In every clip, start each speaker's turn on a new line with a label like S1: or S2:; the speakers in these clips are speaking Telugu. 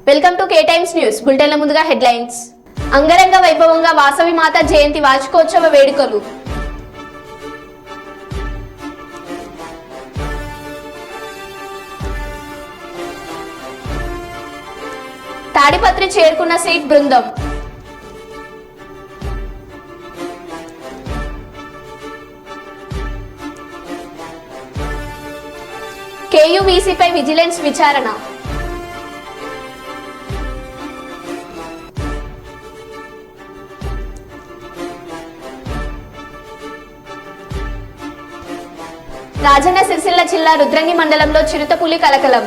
S1: Welcome to K Times news బులెటిన్ల ముందుగా హెడ్లైన్స్. అంగరంగ వైభవంగా వాసవి మాత జయంతి వార్షికోత్సవ వేడుకలు. తాడిపత్రి చేరుకున్న సీట్ బృందం. కేయూవీసీపై విజిలెన్స్ విచారణ. రాజన్న సిరిసిల్ల జిల్లా రుద్రంగి మండలంలో చిరుతపులి కలకలం.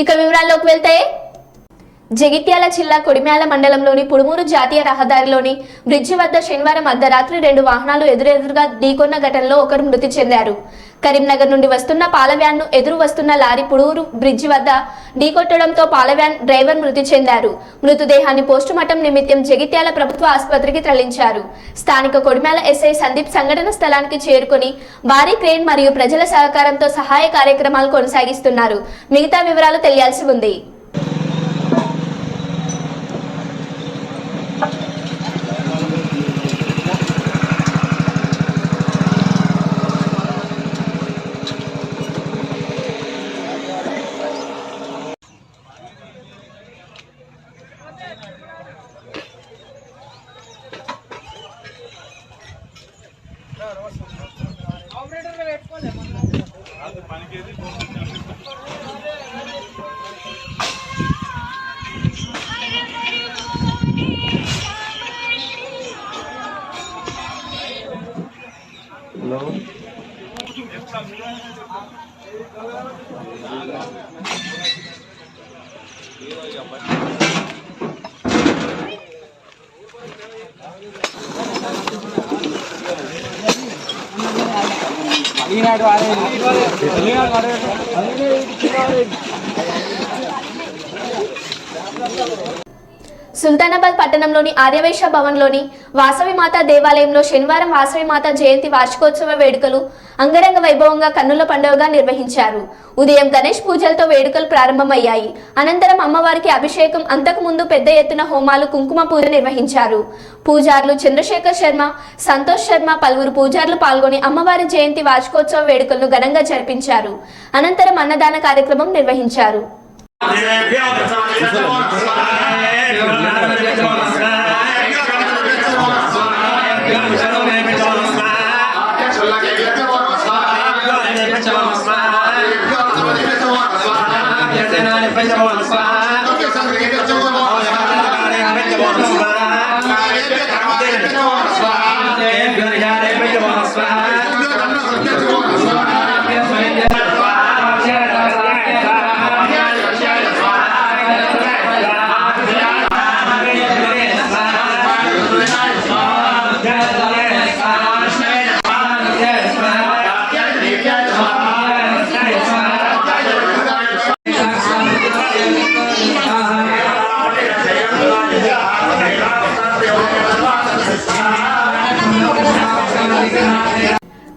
S1: ఇక వివరాల్లోకి వెళ్తే జగిత్యాల జిల్లా కొడిమ్యాల మండలంలోని పుడుమూరు జాతీయ రహదారిలోని బ్రిడ్జి వద్ద శనివారం అర్ధరాత్రి 2 వాహనాలు ఎదురెదురుగా ఢీకొన్న ఘటనలో ఒకరు మృతి చెందారు. కరీంనగర్ నుండి వస్తున్న పాల వ్యాన్ ను ఎదురు వస్తున్న లారీ పుడుమూరు బ్రిడ్జి వద్ద ఢీకొట్టడంతో పాల వ్యాన్ డ్రైవర్ మృతి చెందారు. మృతదేహాన్ని పోస్టుమార్టం నిమిత్తం జగిత్యాల ప్రభుత్వ ఆసుపత్రికి తరలించారు. స్థానిక కొడిమ్యాల ఎస్ఐ సందీప్ సంఘటన స్థలానికి చేరుకుని భారీ క్రేన్ మరియు ప్రజల సహకారంతో సహాయ కార్యక్రమాలు కొనసాగిస్తున్నారు. మిగతా వివరాలు తెలియాల్సి ఉంది. సుల్తానాబాద్ పట్టణంలోని ఆర్యవైశ్య భవన్లోని వాసవి మాత దేవాలయంలో శనివారం వాసవి మాత జయంతి వార్షికోత్సవ వేడుకలు అంగరంగ వైభవంగా కన్నుల పండుగగా నిర్వహించారు. ఉదయం గణేష్ పూజలతో వేడుకలు ప్రారంభమయ్యాయి. అనంతరం అమ్మవారికి అభిషేకం, అంతకు ముందు పెద్ద ఎత్తున హోమాలు, కుంకుమ పూజ నిర్వహించారు. పూజారులు చంద్రశేఖర్ శర్మ, సంతోష్ శర్మ, పలువురు పూజారులు పాల్గొని అమ్మవారి జయంతి వార్షికోత్సవ వేడుకలను ఘనంగా జరిపించారు. అనంతరం అన్నదాన కార్యక్రమం నిర్వహించారు.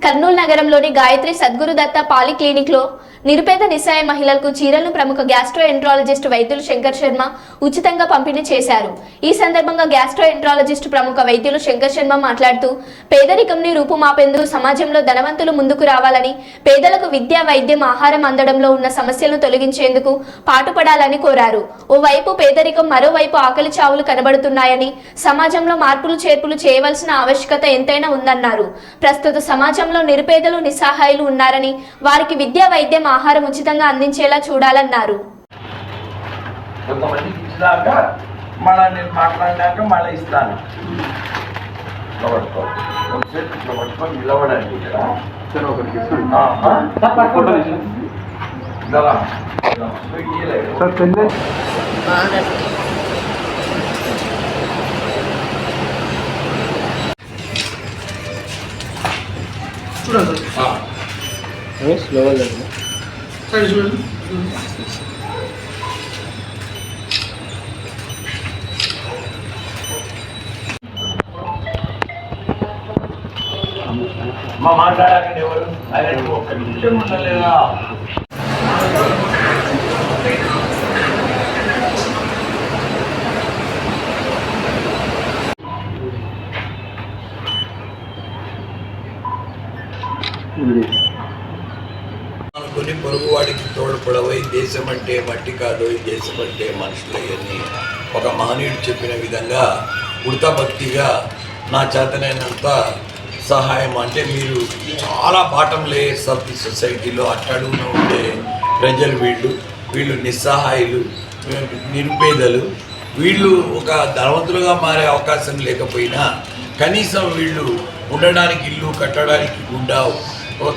S1: కర్నూలు నగరంలోని గాయత్రి సద్గురుదత్త పాలిక్లినిక్ లో నిరుపేద నిస్సహాయ మహిళలకు చీరలను ప్రముఖ గ్యాస్ట్రోఎంట్రాలజిస్ట్ వైద్యులు శంకర్ శర్మ ఉచితంగా పంపిణీ చేశారు. ఈ సందర్భంగా గ్యాస్ట్రోఎంట్రాలజిస్ట్ ప్రముఖ వైద్యులు శంకర్ శర్మ మాట్లాడుతూ పేదరికంని రూపుమాపేందుకు సమాజంలో ధనవంతులు ముందుకు రావాలని, పేదలకు విద్య, వైద్యం, ఆహారం అందడంలో ఉన్న సమస్యలను తొలగించేందుకు పాటుపడాలని కోరారు. ఓవైపు పేదరికం, మరోవైపు ఆకలి చావులు కనబడుతున్నాయని, సమాజంలో మార్పులు చేర్పులు చేయవలసిన ఆవశ్యకత ఎంతైనా ఉందన్నారు. ప్రస్తుత సమాజంలో నిరుపేదలు, నిస్సహాయులు ఉన్నారని, వారికి విద్య, వైద్యం, ఆహారం ఉచితంగా అందించేలా చూడాలన్నారు.
S2: మా మాట్లాడాలండి ఎవరు అదే ఒక్క నిమిషం ఉండలేదా? అనుకుని పొరుగువాడికి తోడ్పడవై దేశం అంటే మట్టి కాదు, ఈ దేశం అంటే మనుషులే అని ఒక మహనీయుడు చెప్పిన విధంగా ఉడతా భక్తిగా నా చేతనైనంత సహాయం అంటే మీరు చాలా బాటం లేయర్స్ ఆఫ్ ది సొసైటీలో అట్టడుగున ఉండే ప్రజలు వీళ్ళు నిస్సహాయులు, నిరుపేదలు. వీళ్ళు ఒక ధనవంతులుగా మారే అవకాశం లేకపోయినా కనీసం వీళ్ళు ఉండడానికి ఇల్లు, కట్టడానికి గుడ్డ,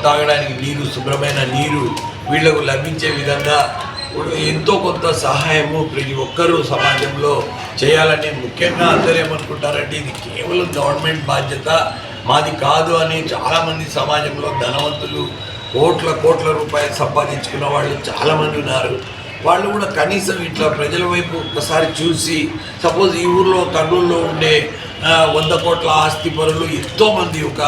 S2: తాగడానికి నీరు, శుభ్రమైన నీరు వీళ్లకు లభించే విధంగా ఎంతో కొంత సహాయము ప్రతి ఒక్కరూ సమాజంలో చేయాలని. ముఖ్యంగా అందరూ ఏమనుకుంటారంటే ఇది కేవలం గవర్నమెంట్ బాధ్యత, మాది కాదు అని చాలామంది సమాజంలో ధనవంతులు కోట్ల రూపాయలు సంపాదించుకున్న వాళ్ళు చాలామంది ఉన్నారు. వాళ్ళు కూడా కనీసం ఇట్లా ప్రజల వైపు ఒకసారి చూసి, సపోజ్ ఈ ఊర్లో కర్నూలులో ఉండే 100 కోట్ల ఆస్తి పరులు ఎంతోమంది, ఒక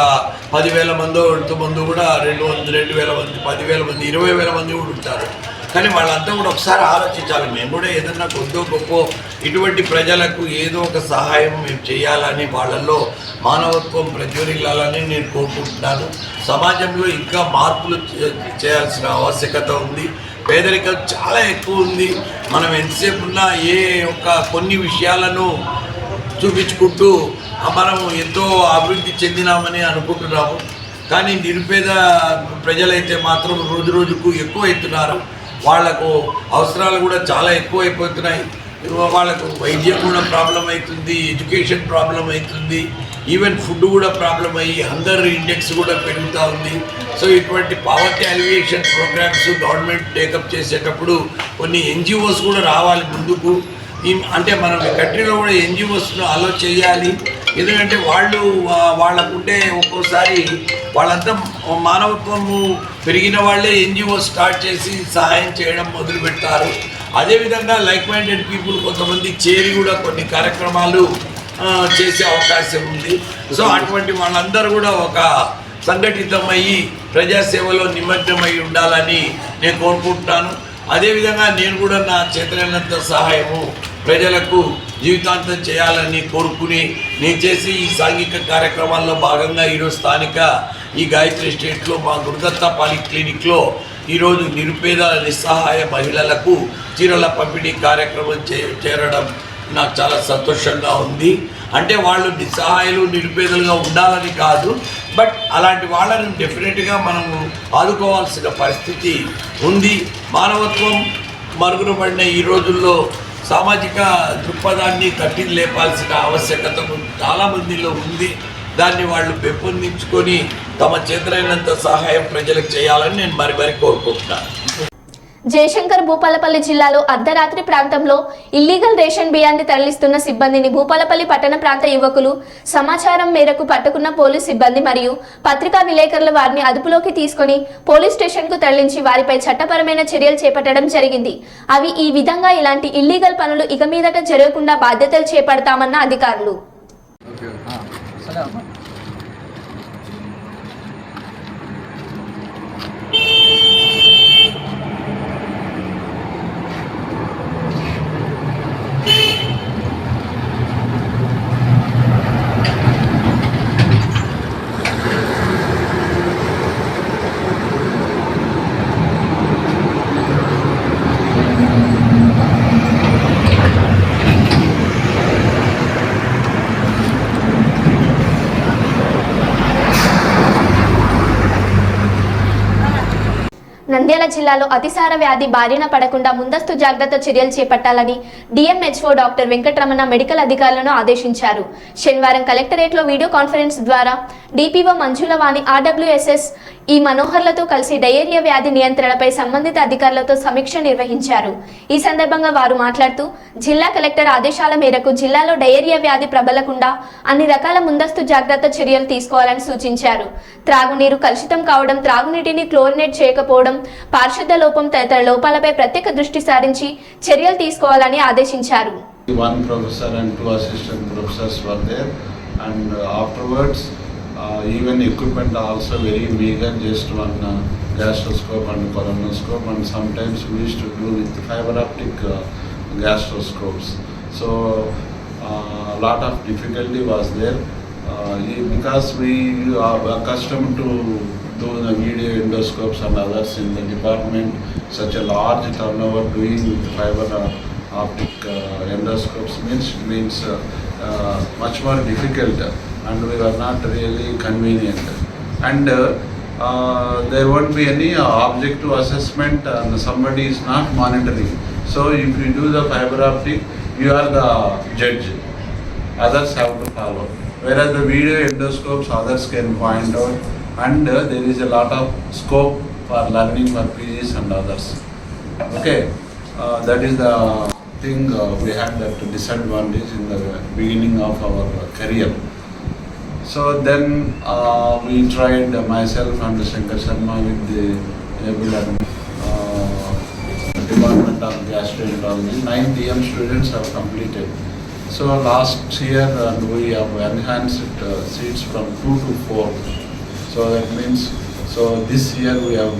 S2: 10,000 మందో ఎంతోమంది కూడా 2,000 మంది, 10,000 మంది, 20,000 మంది కూడా ఉంటారు. కానీ వాళ్ళంతా కూడా ఒకసారి ఆలోచించాలి. మేము కూడా ఏదన్నా కొద్దో గొప్ప ఇటువంటి ప్రజలకు ఏదో ఒక సహాయం మేము చేయాలని, వాళ్ళల్లో మానవత్వం ప్రజ్వరిల్లాలని నేను కోరుకుంటున్నాను. సమాజంలో ఇంకా మార్పులు చేయాల్సిన ఆవశ్యకత ఉంది. పేదరికం చాలా ఎక్కువ ఉంది. మనం ఎంతసేపు ఉన్నా కొన్ని విషయాలను చూపించుకుంటూ మనం ఎంతో అభివృద్ధి చెందినామని అనుకుంటున్నాము. కానీ నిరుపేద ప్రజలైతే మాత్రం రోజుకు ఎక్కువ అవుతున్నారు. వాళ్లకు అవసరాలు కూడా చాలా ఎక్కువ అయిపోతున్నాయి. వాళ్ళకు వైద్యం కూడా ప్రాబ్లం అవుతుంది, ఎడ్యుకేషన్ ప్రాబ్లం అవుతుంది, ఈవెన్ ఫుడ్ కూడా ప్రాబ్లం అయ్యి హంగర్ ఇండెక్స్ కూడా పెరుగుతూ ఉంది. సో ఇటువంటి poverty alleviation programmes government take up చేసేటప్పుడు కొన్ని ఎన్జిఓస్ కూడా రావాలి ముందుకు. అంటే మనం కంట్రీలో కూడా ఎన్జిఓస్ను అలో చేయాలి. ఎందుకంటే వాళ్ళకుంటే ఒక్కోసారి వాళ్ళంతా మానవత్వము పెరిగిన వాళ్ళే ఎన్జిఓ స్టార్ట్ చేసి సహాయం చేయడం మొదలు పెడతారు. అదేవిధంగా లైక్ మైండెడ్ పీపుల్ కొంతమంది చేరి కూడా కొన్ని కార్యక్రమాలు చేసే అవకాశం ఉంది. సో అటువంటి వాళ్ళందరూ కూడా ఒక సంఘటితమయ్యి ప్రజాసేవలో నిమగ్నమై ఉండాలని నేను కోరుకుంటున్నాను. అదేవిధంగా నేను కూడా నా చేతనైనంత సహాయము ప్రజలకు జీవితాంతం చేయాలని కోరుకుని నేను చేసి ఈ సాంఘిక కార్యక్రమాల్లో భాగంగా ఈరోజు స్థానిక ఈ గాయత్రి స్టేట్లో మా గురుదత్త పాలిక్లినిక్లో ఈరోజు నిరుపేద నిస్సహాయ మహిళలకు చీరల పంపిణీ కార్యక్రమం చేరడం నాకు చాలా సంతోషంగా ఉంది. అంటే వాళ్ళు నిస్సహాయులు, నిరుపేదలుగా ఉండాలని కాదు, బట్ అలాంటి వాళ్ళని డెఫినెట్గా మనము ఆదుకోవాల్సిన పరిస్థితి ఉంది. మానవత్వం మరుగున పడిన ఈ రోజుల్లో సామాజిక దృక్పథాన్ని తట్టి లేపాల్సిన ఆవశ్యకత చాలామందిలో ఉంది. దాన్ని వాళ్ళు పెంపొందించుకొని తమ చేతనైనంత సహాయం ప్రజలకు చేయాలని నేను మరి కోరుకుంటున్నాను.
S1: జయశంకర్ భూపాలపల్లి జిల్లాలో అర్ధరాత్రి ప్రాంతంలో ఇల్లీగల్ రేషన్ బియ్యాన్ని తరలిస్తున్న సిబ్బందిని భూపాలపల్లి పట్టణ ప్రాంత యువకులు సమాచారం మేరకు పట్టుకున్న పోలీస్ సిబ్బంది మరియు పత్రికా విలేకరుల వారిని అదుపులోకి తీసుకుని పోలీస్ స్టేషన్ కు తరలించి వారిపై చట్టపరమైన చర్యలు చేపట్టడం జరిగింది. అవి ఈ విధంగా ఇలాంటి ఇల్లీగల్ పనులు ఇక మీదట జరగకుండా బాధ్యతలు చేపడతామన్న అధికారులు. నంద్యాల జిల్లాలో అతిసార వ్యాధి బారిన పడకుండా ముందస్తు జాగ్రత్త చర్యలు చేపట్టాలని డిఎంహెచ్ఓ డాక్టర్ వెంకటరమణ మెడికల్ అధికారులను ఆదేశించారు. శనివారం కలెక్టరేట్లో వీడియో కాన్ఫరెన్స్ ద్వారా డిపిఓ మంజులవాణి ఆర్డబ్ల్యూఎస్ఎస్ ఈ మనోహర్లతో కలిసి డయేరియా వ్యాధి నియంత్రణపై సంబంధిత అధికారులతో సమీక్ష నిర్వహించారు. ఈ సందర్భంగా వారు మాట్లాడుతూ జిల్లా కలెక్టర్ ఆదేశాల మేరకు జిల్లాలో డయేరియా వ్యాధి ప్రబలకుండా అన్ని రకాల ముందస్తు జాగ్రత్త చర్యలు తీసుకోవాలని సూచించారు. త్రాగునీరు కలుషితం కావడం, త్రాగునీటిని క్లోరినేట్ చేయకపోవడం, పారిశుద్ధ లోపం తదితర లోపాలపై ప్రత్యేక దృష్టి సారించి చర్యలు తీసుకోవాలని ఆదేశించారు.
S3: One professor and two assistant professors were there, and afterwards Even equipment also very meager, just one gastroscope and colonoscope, and sometimes we used to do with fiber optic gastroscopes. So a lot of difficulty was there because we are accustomed to do the video endoscopes and others in the department. Such a large turnover doing with fiber optic endoscopes means much more difficult, and we were not really convenient. And there won't be any objective assessment, and somebody is not monitoring. So if you do the fiber optic, you are the judge. Others have to follow. Whereas the video endoscopes, others can point out, and there is a lot of scope for learning for PGs and others. Okay, that is the thing we had that disadvantage in the beginning of our career. So then we tried myself and Shankar Sharma with the able Department of Gastroenterology. 9 DM students have completed. So last year we have enhanced seats from 2 to 4. So that means, so this year we have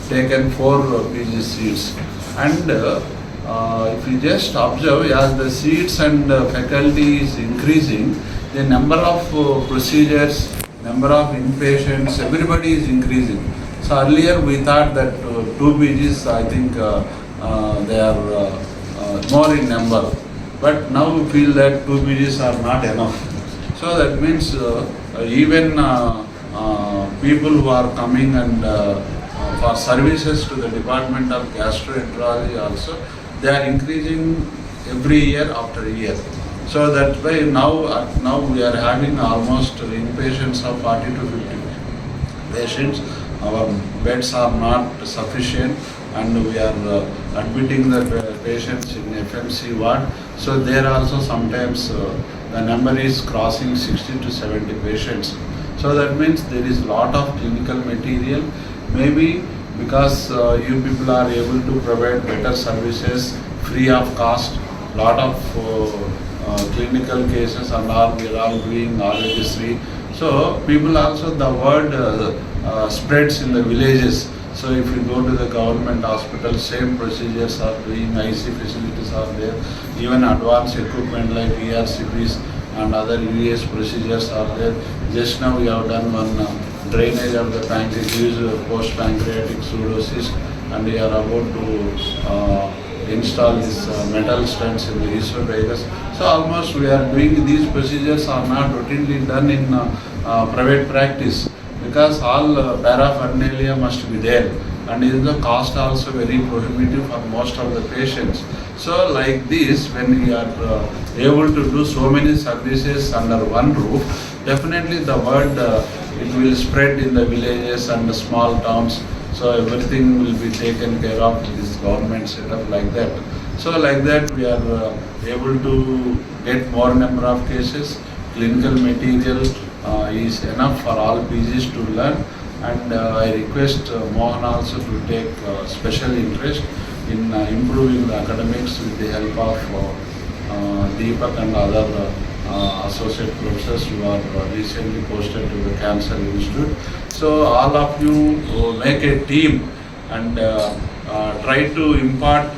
S3: taken 4 PG seats. And if you just observe, as the seats and faculty is increasing, the number of procedures, number of inpatients, everybody is increasing. So earlier we thought that 2 PGs, I think they are more in number. But now we feel that 2 PGs are not enough. So that means even people who are coming and for services to the Department of Gastroenterology also, they are increasing every year after year. So that's why now we are having almost inpatients of 40 to 50 patients. Our beds are not sufficient, and we are admitting the patients in FMC ward. So there also sometimes the number is crossing 60 to 70 patients. So that means there is lot of clinical material. Maybe because you people are able to provide better services free of cost, lot of clinical cases and all, we are all doing RHS3. So people also, the word spreads in the villages. So if you go to the government hospital, same procedures are doing, IC facilities are there, even advanced equipment like ERCPs and other UES procedures are there. Just now we have done one drainage of the pancreas, post-pancreatic pseudocyst, and we are about to install this metal stents in the esophagus. So almost we are doing these procedures are not routinely done in private practice, because all paraphernalia must be there, and is the cost also very prohibitive for most of the patients. So like this, when we are able to do so many services under one roof, definitely the word it will spread in the villages and the small towns. So everything will be taken care of with this government setup like that. So like that we are able to get more number of cases. Clinical material is enough for all PGs to learn, and I request Mohan also to take special interest in improving the academics with the help of Deepak and other associate professors who are recently posted to the Cancer Institute. So all of you make a team and try to impart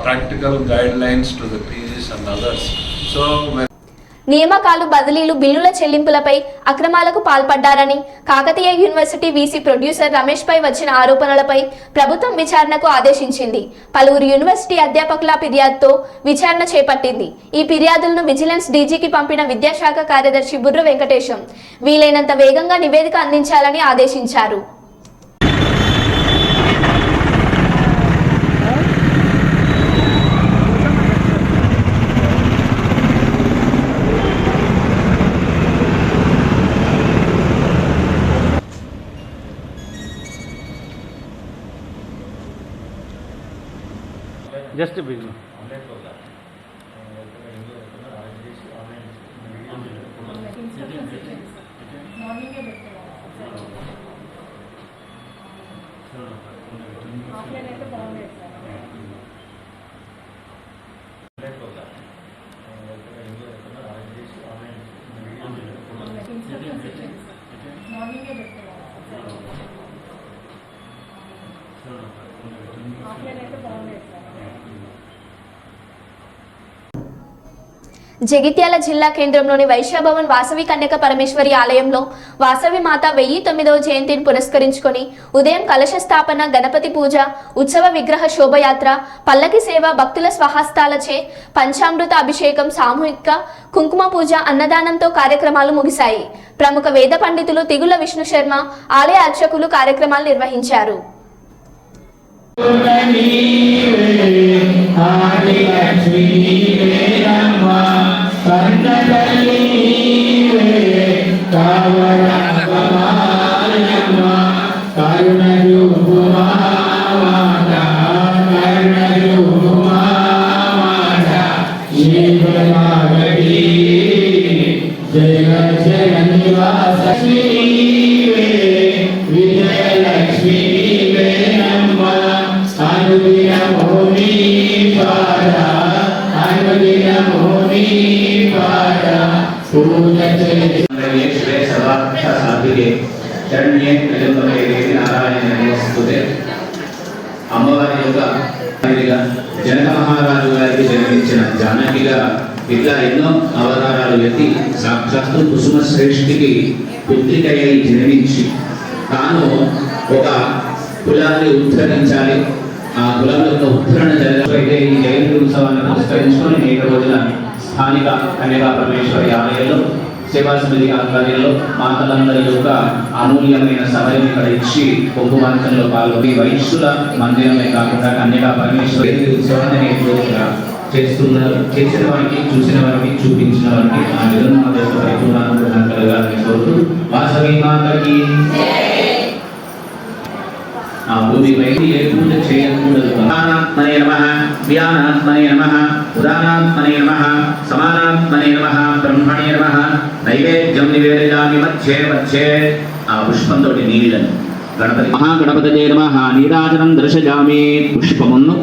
S3: practical guidelines to the PGs and others. So
S1: నియామకాలు బదిలీలు బిల్లుల చెల్లింపులపై అక్రమాలకు పాల్పడ్డారని Kakatiya university VC professor Ramesh పై వచ్చిన ఆరోపణలపై ప్రభుత్వం విచారణకు ఆదేశించింది. పలువురు యూనివర్సిటీ అధ్యాపకుల ఫిర్యాదుతో విచారణ చేపట్టింది. ఈ ఫిర్యాదులను విజిలెన్స్ డీజీకి పంపిన విద్యాశాఖ కార్యదర్శి బుర్ర వెంకటేశం వీలైనంత వేగంగా నివేదిక అందించాలని ఆదేశించారు.
S4: जस्ट बिजनेस ఆఫ్లైన్ అయితే బాగుండేది సార్.
S1: జగిత్యాల జిల్లా కేంద్రంలోని వైశ్యభవన్ వాసవి కన్యక పరమేశ్వరి ఆలయంలో వాసవి మాత 1009వ జయంతిని పురస్కరించుకొని ఉదయం కలశ స్థాపన, గణపతి పూజ, ఉత్సవ విగ్రహ శోభయాత్ర, పల్లకి సేవ, భక్తుల స్వహస్తాలచే పంచామృత అభిషేకం, సామూహిక కుంకుమ పూజ, అన్నదానంతో కార్యక్రమాలు ముగిశాయి. ప్రముఖ వేద పండితులు తిగుల విష్ణు శర్మ, ఆలయ అర్చకులు కార్యక్రమాలు నిర్వహించారు.
S5: అమ్మవారి యొక్క జనక మహారాజు గారికి జన్మించిన జానకిగా ఇట్లా ఎన్నో అవతారాలు ఎత్తి సాక్షాత్తు కుసుమ శ్రేష్ఠికి పుత్రికయ్యి జన్మించి తాను ఒక కులాన్ని ఉద్ధరించాలి, ఆ కులం యొక్క ఉద్ధరణ జరగకపోతే ఈ జయంతి ఉత్సవాన్ని పురస్కరించుకొని నేటి రోజున స్థానిక కన్యకా పరమేశ్వరి ఆలయంలో సేవా సమితి ఆధ్వర్యంలో మాతలందరి యొక్క అమూల్యమైన సమయం ఇక్కడ ఇచ్చి కుంకుమార్చనలో పాల్గొని వైశ్యుల మందిరమే కాకుండా కన్యకా పరమేశ్వరి ఉత్సవాన్ని నేటి రోజున చేస్తున్నారు. చేసిన వారికి, చూసిన వారికి, చూపించిన వారికి ఆ నిర్మాణ యొక్క పరిపూర్ణానుగ్రహం కలగాలని కోరుతూ వాసవి మాతకి ఆ భూమిపై ఏ పూజ చేయకూడదు. సమానాత్మనే నమః, వ్యానాత్మనే నమః, ఉదానాత్మనే నమః, సమానాత్మనే నమః, బ్రహ్మణే నమః. నైవేద్యం నివేదయామి మధ్యే మధ్యే. ఆ పుష్పంతో నీళ్ళను గణపతి మహాగణపతయే నమః నీరాజనం దర్శయామి. పుష్పమును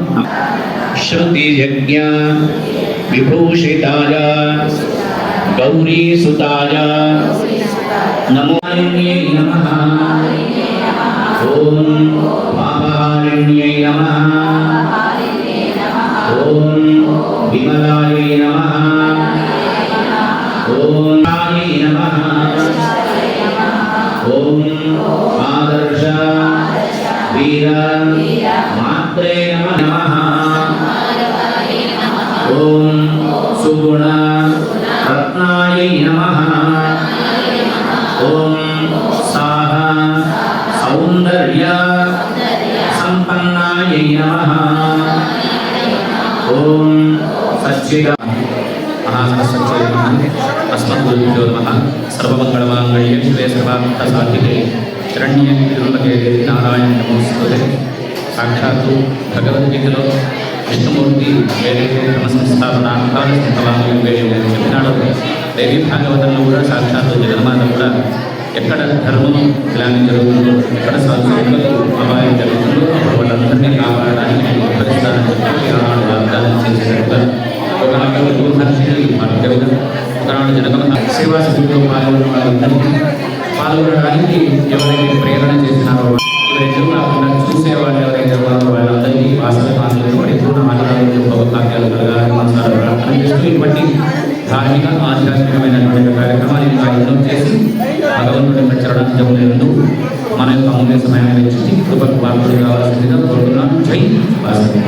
S5: శృతి యజ్ఞ విభూషితాయ గౌరీ సుతాయ నమో నమః. ఓం పాపహారిణ్యై నమః. ఓం విమలాయై నమః. ఓం కాయై నమః. ఓం ఆదర్శ వీర మాత్రే నమః. ఓం సుగుణ రత్నాయై నమః. ఓం సాహ సౌందర్య సంపన్నాయై నమః. ఓం సచ్చిద మహాసరస్వత్యై నమః. అస్మద్గురుభ్యో నమః. సర్వమంగళమాంగళ్యే శివే సర్వార్థసాధికే శరణ్యే త్ర్యంబకే నారాయణే నమోస్తుతే. సాక్షాత్తు భగవద్గీతలో విష్ణుమూర్తి ఏదైతే క్రమ సంస్థాపన చెప్పినాడో దేవి భాగవతంలో కూడా సాక్షాత్తు జగన్మాత కూడా ఎక్కడ ధర్మము ఇలాంటి జరుగుతుందో, ఎక్కడ సంస్కృతులకు అపాయం జరుగుతుందో అప్పుడు వాళ్ళందరినీ కాపాడడానికి నేను ఉద్ధరిస్తానని చెప్పి ఆనాడు వాగ్దానం చేసేటట్టుగా ఒకనాడు మహర్షి మార్గవిగా ఒకనాడు జనక సేవా సమితిలో పాల్గొన్న వాళ్ళందరినీ పాల్గొనడానికి ఎవరైతే ప్రేరణ చేసినారో ఎవరైతే కాకుండా చూసేవాళ్ళు ఎవరైతే ఉన్నారో వాళ్ళందరినీ వాసవి మాతలతో పరిపూర్ణ ఆనందాలు భాగ్యాలు కలగాలని మనసారా ప్రార్థన చేస్తూ ఇటువంటి ధార్మిక ఆధ్యాత్మికమైనటువంటి కార్యక్రమాలు ఇంకా ఎన్నో చేసి భగవంతుడి యొక్క చరణాంజములందు మన యొక్క అమూల్య సమయాన్ని వెచ్చించి కృపకు పాత్రలు కావాల్సిందిగా కోరుతున్నాను. జై వాసవి.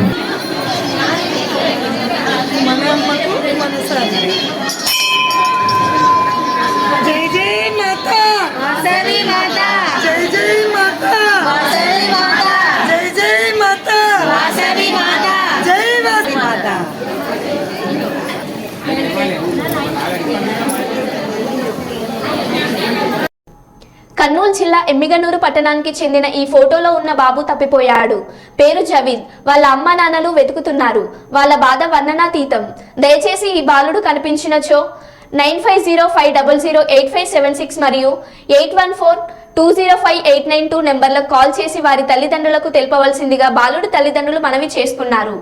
S4: జై జై మాతా వాసవి మాతా, జై జై మాతా వాసవి మాతా, జై జై మాతా వాసవి మాతా, జై వాసవి మాతా.
S1: కర్నూలు జిల్లా ఎమ్మిగనూరు పట్టణానికి చెందిన ఈ ఫోటోలో ఉన్న బాబు తప్పిపోయాడు. పేరు జవీద్. వాళ్ళ అమ్మ నాన్నలు వెతుకుతున్నారు. వాళ్ళ బాధ వర్ణనాతీతం. దయచేసి ఈ బాలుడు కనిపించినచో 9505008576 మరియు 8142058992 నెంబర్లకు కాల్ చేసి వారి తల్లిదండ్రులకు తెలుపవలసిందిగా బాలుడు తల్లిదండ్రులు మనవి చేసుకున్నారు.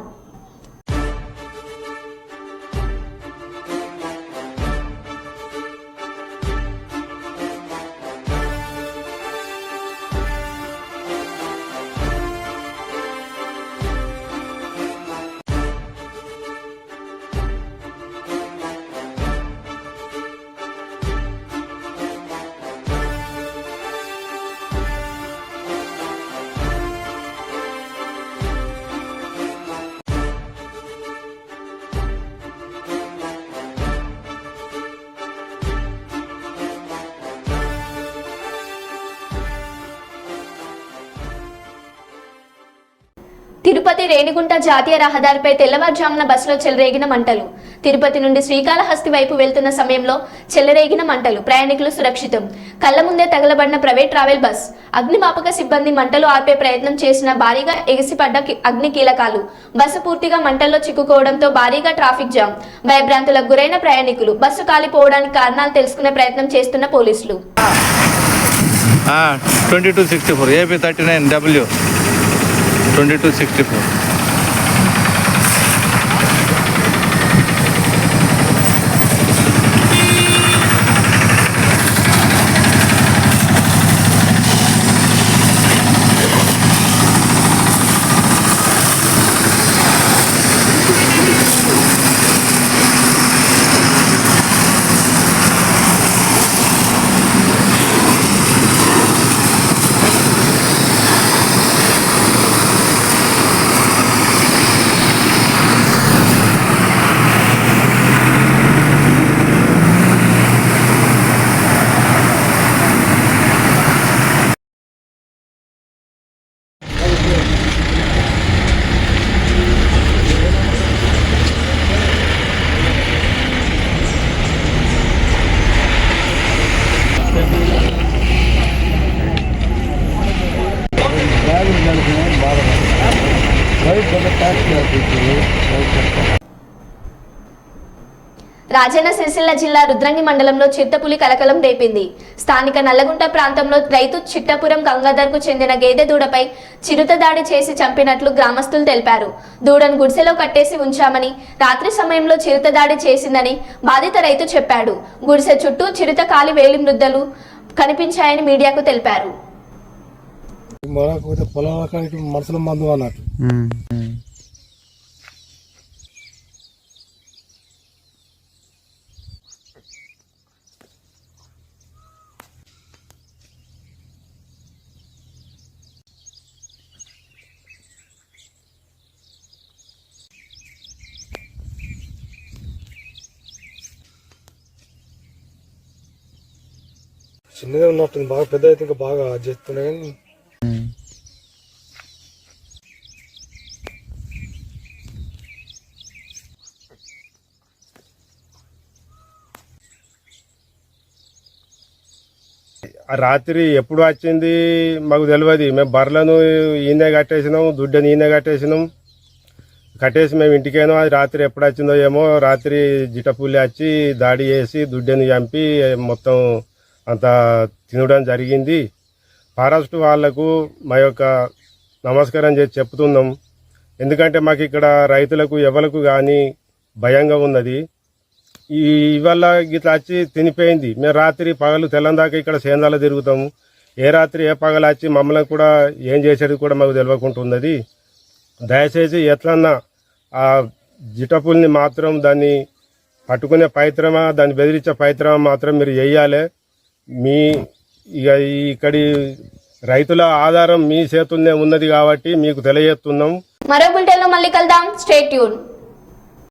S1: తిరుపతి రేణిగుంట జాతీయ రహదారిపై తెల్లవారుజామున బస్సులో చెలరేగిన మంటలు. తిరుపతి నుండి శ్రీకాళహస్తి వైపు వెళ్తున్న సమయంలో చెలరేగిన మంటలు. ప్రయాణికులు సురక్షితం. కళ్ల ముందే తగలబడిన ప్రైవేట్ ట్రావెల్ బస్. అగ్నిమాపక సిబ్బంది మంటలు ఆర్పే ప్రయత్నం చేసిన భారీగా ఎగిసిపడ్డ అగ్ని కీలకాలు. బస్సు పూర్తిగా మంటల్లో చిక్కుకోవడంతో భారీగా ట్రాఫిక్ జామ్. భయభ్రాంతులకు గురైన ప్రయాణికులు. బస్సు కాలిపోవడానికి కారణాలు తెలుసుకునే ప్రయత్నం చేస్తున్న పోలీసులు.
S6: 2264 AP 39W 2264.
S1: రాజన్న సిరిసిల్ల జిల్లా రుద్రంగి మండలంలో చిరుతపులి కలకలం రేపింది. స్థానిక నల్లగుంట ప్రాంతంలో రైతు చిట్టపురం గంగాధర్కు చెందిన గేదె దూడపై చిరుత దాడి చేసి చంపినట్లు గ్రామస్తులు తెలిపారు. దూడను గుడిసెలో కట్టేసి ఉంచామని, రాత్రి సమయంలో చిరుత దాడి చేసిందని బాధిత రైతు చెప్పాడు. గుడిసె చుట్టూ చిరుత కాలి వేలి మృద్దలు కనిపించాయని మీడియాకు తెలిపారు.
S7: మనసులో మందు అన్నట్టు చిన్నదే ఉన్నట్టుంది. బాగా పెద్ద అయితే ఇంకా బాగా చేస్తున్నాయి కానీ
S8: రాత్రి ఎప్పుడు వచ్చింది మాకు తెలియదు. మేము బర్రెలను ఈయనే కట్టేసినాం, దుడ్డని ఈయనే కట్టేసి మేము ఇంటికైనా అది రాత్రి ఎప్పుడు వచ్చిందో ఏమో. రాత్రి జిటపుల్లి వచ్చి దాడి చేసి దుడ్డని చంపి మొత్తం అంతా తినడం జరిగింది. ఫారెస్ట్ వాళ్లకు మా యొక్క నమస్కారం చేసి చెప్తున్నాం. ఎందుకంటే మాకు ఇక్కడ రైతులకు ఎవరికి కానీ భయంగా ఉన్నది. ఇవల్ల గిట్లా వచ్చి తినిపోయింది. మేము రాత్రి పగలు తెల్లందాకా ఇక్కడ సేందాలో తిరుగుతాము. ఏ రాత్రి ఏ పగలు వచ్చి మమ్మల్ని కూడా ఏం చేసేది కూడా మాకు తెలియకుంటున్నది. దయచేసి ఎట్లన్నా ఆ జిటపుల్ని మాత్రం దాన్ని పట్టుకునే ప్రయత్నమా, దాన్ని బెదిరించే ప్రయత్నమా మాత్రం మీరు చేయాలి. మీ ఇక ఇక్కడి రైతుల ఆధారం మీ చేతుల్నే ఉన్నది కాబట్టి మీకు తెలియజేస్తున్నాం.
S1: మరో బులెటిన్లో మళ్ళీ కలుద్దాం. Stay tune.